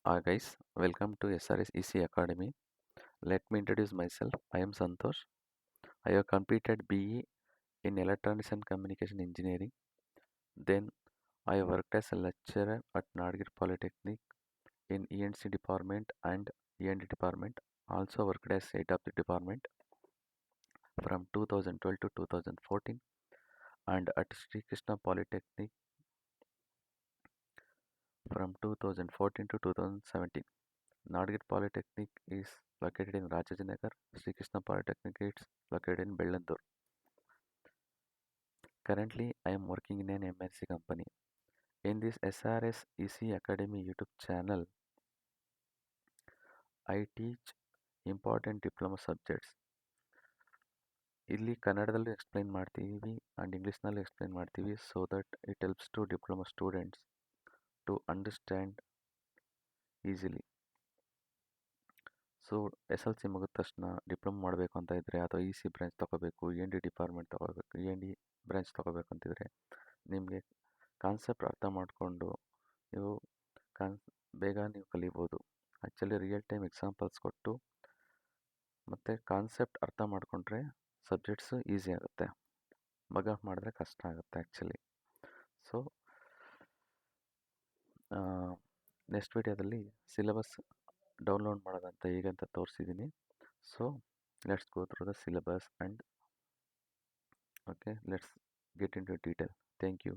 Guys, welcome to SRS EC Academy. Let me introduce myself. I am Santosh. I have completed BE in Electronics and Communication Engineering. Then I worked as a lecturer at Nagir Polytechnic in ENC department and END department. Also worked as head of the department from 2012 to 2014 and at Sri Krishna Polytechnic from 2014 to 2017. Nagir Polytechnic is located in Rajajinagar. Sri Krishna Polytechnic is located in Bellandur. Currently, I am working in an MNC company. In this SRS EC Academy YouTube channel, I teach important diploma subjects. ಇಲ್ಲಿ ಕನ್ನಡದಲ್ಲೂ explain ಮಾಡ್ತೀವಿ and ಇಂಗ್ಲೀಷ್ನಲ್ಲೂ explain ಮಾಡ್ತೀವಿ so that it helps to diploma students to understand easily. So S L C ಮುಗಿದ ತಕ್ಷಣ diploma ಮಾಡಬೇಕು ಅಂತ ಇದ್ದರೆ ಅಥವಾ ಇ ಸಿ ಬ್ರಾಂಚ್ ತೊಗೋಬೇಕು, END ಡಿಪಾರ್ಟ್ಮೆಂಟ್ ತೊಗೋಬೇಕು, END ಬ್ರಾಂಚ್ ತೊಗೋಬೇಕು ಅಂತಿದ್ರೆ ನಿಮಗೆ ಕಾನ್ಸೆಪ್ಟ್ ಅರ್ಥ ಮಾಡಿಕೊಂಡು ನೀವು ಬೇಗ ನೀವು ಕಲಿಬೋದು. ಆ್ಯಕ್ಚುಲಿ ರಿಯಲ್ ಟೈಮ್ ಎಕ್ಸಾಂಪಲ್ಸ್ ಕೊಟ್ಟು ಮತ್ತು ಕಾನ್ಸೆಪ್ಟ್ ಅರ್ಥ ಮಾಡಿಕೊಂಡ್ರೆ ಸಬ್ಜೆಕ್ಟ್ಸು ಈಸಿ ಆಗುತ್ತೆ. ಮಗ ಮಾಡಿದ್ರೆ ಕಷ್ಟ ಆಗುತ್ತೆ ಆ್ಯಕ್ಚುಲಿ. ಸೊ ನೆಕ್ಸ್ಟ್ ವಿಡಿಯೋದಲ್ಲಿ ಸಿಲೆಬಸ್ ಡೌನ್ಲೋಡ್ ಮಾಡೋದಂತ ಹೇಗೆ ಅಂತ ತೋರಿಸಿದ್ದೀನಿ. So let's go through the syllabus and okay let's get into detail. Thank you.